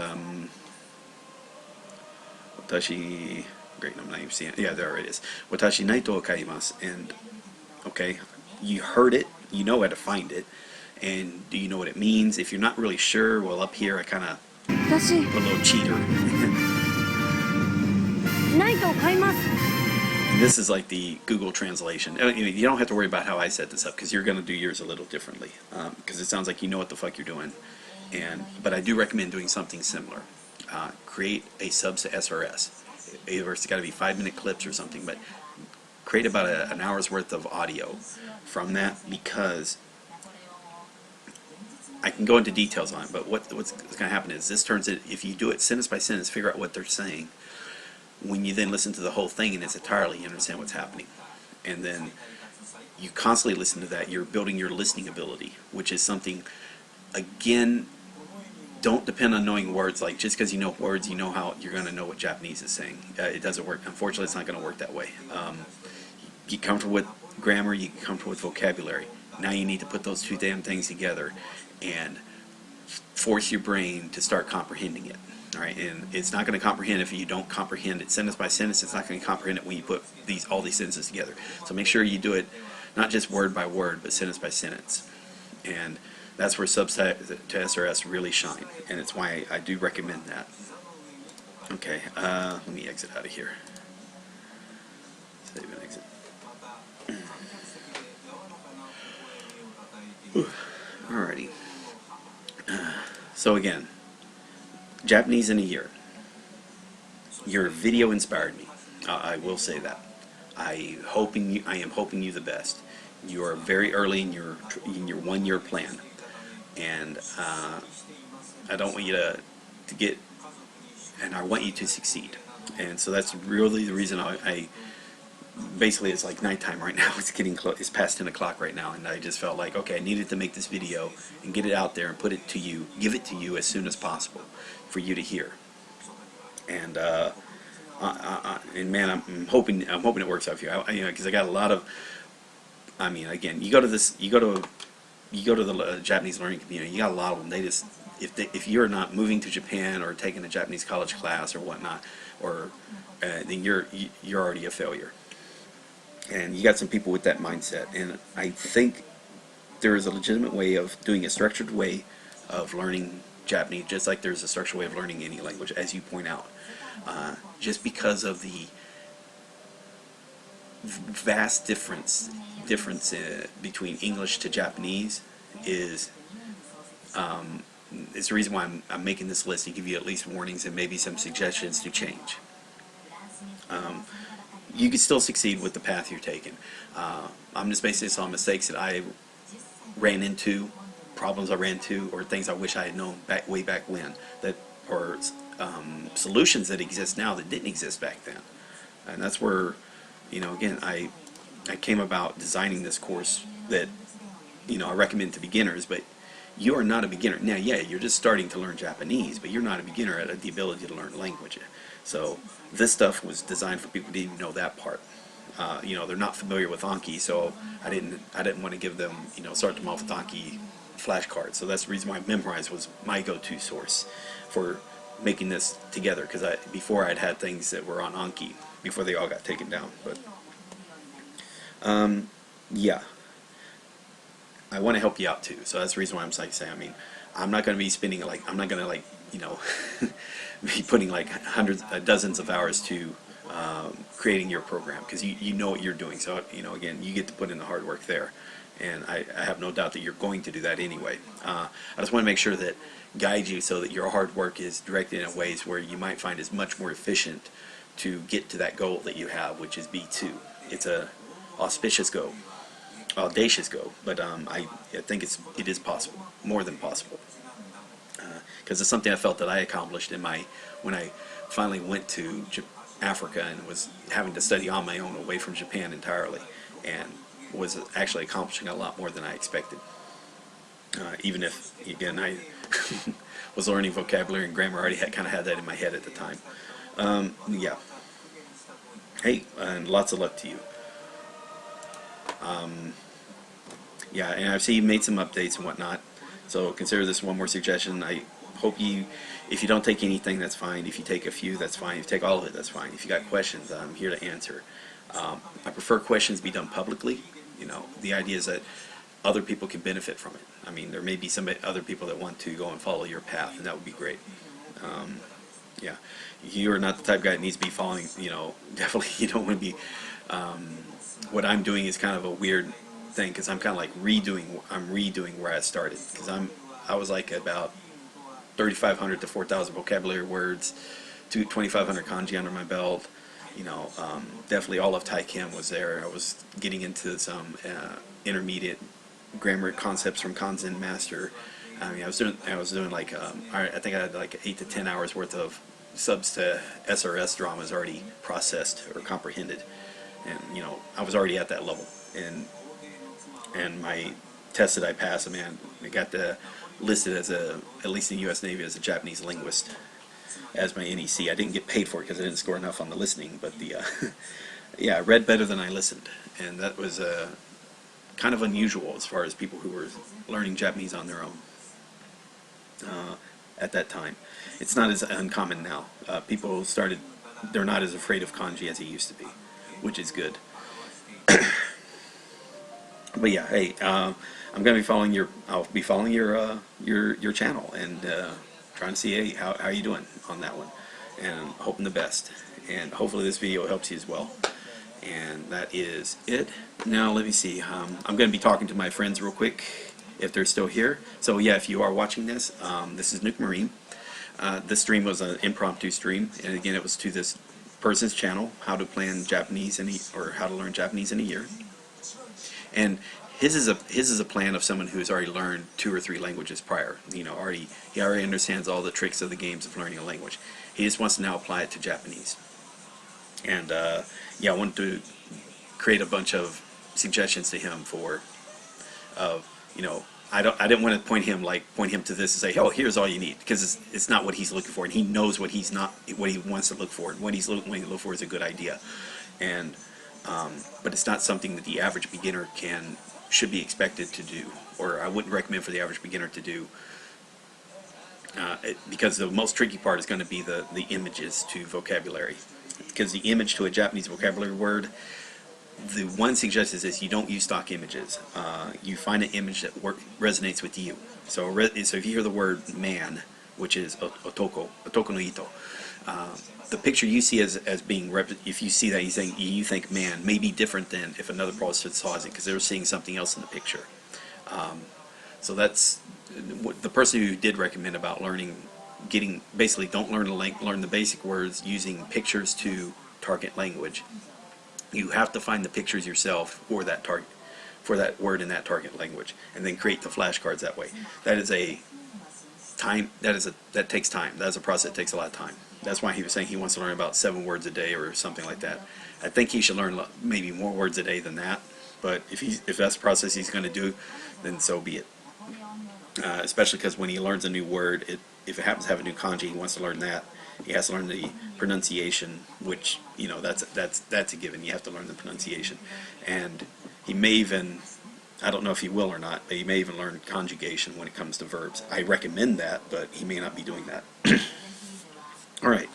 watashi. Great, I'm not even seeing it. Yeah, there it is. Watashi naito wo kaimasu, and okay, you heard it. you know how to find it, and do you know what it means? If you're not really sure, well, up here I kind of put a little cheater. And this is like the Google translation. You don't have to worry about how I set this up, because you're going to do yours a little differently, because it sounds like you know what the fuck you're doing. But I do recommend doing something similar. Create a subs to SRS. Either it's got to be 5-minute clips or something, but create about an hour's worth of audio from that, because I can go into details on it, but what's going to happen is this turns it, if you do it sentence by sentence, figure out what they're saying. When you then listen to the whole thing in its entirety, you understand what's happening. And then you constantly listen to that, you're building your listening ability, which is something, again, don't depend on knowing words. Like, just because you know words, you know how you're going to know what Japanese is saying. It doesn't work. Unfortunately, it's not going to work that way. Get comfortable with grammar, you get comfortable with vocabulary. Now you need to put those two damn things together and force your brain to start comprehending it. All right, and it's not going to comprehend if you don't comprehend it sentence by sentence. It's not going to comprehend it when you put all these sentences together. So make sure you do it not just word by word, but sentence by sentence. And that's where subs to SRS really shine, and it's why I do recommend that. Okay, let me exit out of here. Save and exit. Alrighty. So again, Japanese in a year. Your video inspired me. I will say that. I am hoping you the best. You are very early in your 1-year plan, and I don't want you to get, and I want you to succeed. And so that's really the reason I basically, it's like nighttime right now. It's getting close. It's past 10 o'clock right now, and I just felt like, okay, I needed to make this video and get it out there and put it to you, give it to you as soon as possible for you to hear. And man, I'm hoping it works out for you. Because I got a lot of, I mean, again, you go to the Japanese learning community. You got a lot of them. They just, if you're not moving to Japan or taking a Japanese college class or whatnot, or then you're already a failure. And you got some people with that mindset, and I think there is a legitimate way of doing a structured way of learning Japanese, just like there's a structured way of learning any language, as you point out. Just because of the vast difference between English to Japanese is the reason why I'm making this list, to give you at least warnings and maybe some suggestions to change. You can still succeed with the path you're taking. I'm just basing this on mistakes that I ran into, problems I ran into, or things I wish I had known way back when, or solutions that exist now that didn't exist back then. And that's where, again, I came about designing this course that, I recommend to beginners, but you are not a beginner. Now, yeah, you're just starting to learn Japanese, but you're not a beginner at the ability to learn language. So this stuff was designed for people who didn't even know that part. They're not familiar with Anki, so I didn't want to give them, start them off with Anki flashcards. So that's the reason why Memrise was my go-to source for making this together, because before I'd had things that were on Anki before they all got taken down. But yeah, I want to help you out too. So that's the reason why I'm saying, I'm not going to be spending I'm not going to be putting hundreds, dozens of hours to creating your program, because you know what you're doing. So again, you get to put in the hard work there, and I have no doubt that you're going to do that anyway. I just want to make sure that guide you so that your hard work is directed in ways where you might find it's much more efficient to get to that goal that you have, which is B2. It's a audacious goal, but I think it is possible, more than possible, because it's something I felt that I accomplished when I finally went to Africa and was having to study on my own away from Japan entirely, and was actually accomplishing a lot more than I expected. Even if, again, I was learning vocabulary and grammar, I already kind of had that in my head at the time. Yeah. Hey, and lots of luck to you. Yeah, and I've seen you made some updates and whatnot, so consider this one more suggestion. I hope if you don't take anything, that's fine. If you take a few, that's fine. If you take all of it, that's fine. If you got questions, I'm here to answer. I prefer questions be done publicly. The idea is that other people can benefit from it. I mean, there may be other people that want to go and follow your path, and that would be great. Yeah, you're not the type of guy that needs to be following, you know, definitely you don't want to be, what I'm doing is kind of a weird thing, because I'm kind of like redoing where I started, because I was like about 3,500 to 4,000 vocabulary words, to 2,500 kanji under my belt, you know, definitely all of Tai Kim was there. I was getting into some intermediate grammar concepts from Kanzen Master. I mean, I was doing like, I think I had like 8 to 10 hours worth of subs to SRS dramas already processed or comprehended, and you know, I was already at that level. And my test that I passed, man, I got listed as at least in the U.S. Navy, as a Japanese linguist, as my NEC. I didn't get paid for it because I didn't score enough on the listening, but the yeah, I read better than I listened, and that was kind of unusual as far as people who were learning Japanese on their own at that time. It's not as uncommon now. People they're not as afraid of kanji as it used to be, which is good. But yeah, hey, I'm gonna be following I'll be following your channel, and trying to see, hey, how you doing on that one, and hoping the best, and hopefully this video helps you as well. And that is it. Now let me see, I'm going to be talking to my friends real quick, if they're still here. So yeah, if you are watching this, this is Nuke Marine. This stream was an impromptu stream, and again, it was to this person's channel, how to plan Japanese or how to learn Japanese in a year. And his is a plan of someone who has already learned 2 or 3 languages prior. You know, he already understands all the tricks of the games of learning a language. He just wants to now apply it to Japanese. And yeah, I wanted to create a bunch of suggestions to him for, you know, I didn't want to point him to this and say, oh, here's all you need, because it's not what he's looking for, and he knows what he wants to look for, and what he looks for is a good idea, and but it's not something that the average beginner should be expected to do, or I wouldn't recommend for the average beginner to do, because the most tricky part is going to be the images to vocabulary, because the image to a Japanese vocabulary word, the one suggestion is you don't use stock images. You find an image that resonates with you. So if you hear the word man, which is otoko no ito, the picture you see as being, if you see that, you think man, may be different than if another person saw it, because they're seeing something else in the picture. So that's what the person who did recommend about basically don't learn the basic words using pictures to target language. You have to find the pictures yourself for that word in that target language, and then create the flashcards that way. That takes time. That's a process that takes a lot of time. That's why he was saying he wants to learn about 7 words a day or something like that. I think he should learn maybe more words a day than that, but if that's the process he's going to do, then so be it. Especially because when he learns a new word, if it happens to have a new kanji, he wants to learn that. He has to learn the pronunciation, which, you know, that's a given. You have to learn the pronunciation, and he may even, I don't know if he will or not, but he may even learn conjugation when it comes to verbs. I recommend that, but he may not be doing that. All right.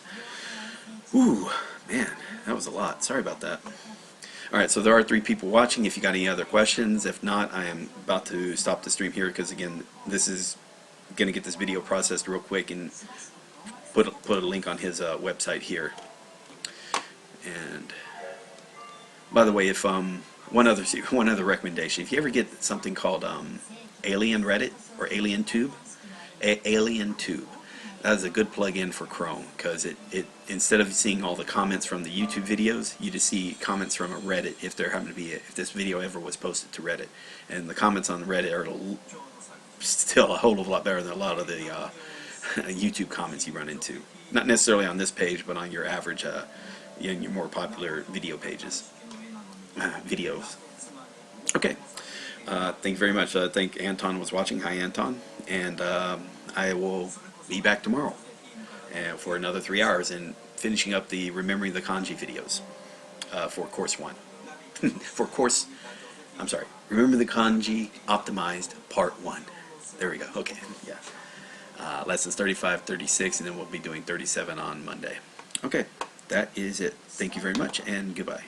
Ooh, man, that was a lot. Sorry about that. All right, so there are 3 people watching. If you got any other questions, if not, I am about to stop the stream here, because again, this is going to get this video processed real quick and put a link on his website here. And by the way, if one other recommendation, if you ever get something called Alien Reddit or Alien Tube, Alien Tube, that is a good plug-in for Chrome, because it instead of seeing all the comments from the YouTube videos, you just see comments from a Reddit if there happened to be if this video ever was posted to Reddit, and the comments on Reddit are still a whole lot better than a lot of the YouTube comments you run into. Not necessarily on this page, but on your average, your more popular video pages, videos. Okay, thank you very much. I think Anton was watching. Hi, Anton, and I will be back tomorrow for another 3 hours and finishing up the Remembering the Kanji videos for course 1. I'm sorry, Remember the Kanji Optimized Part 1. There we go. Okay, yeah. Lessons 35, 36, and then we'll be doing 37 on Monday. Okay, that is it. Thank you very much, and goodbye.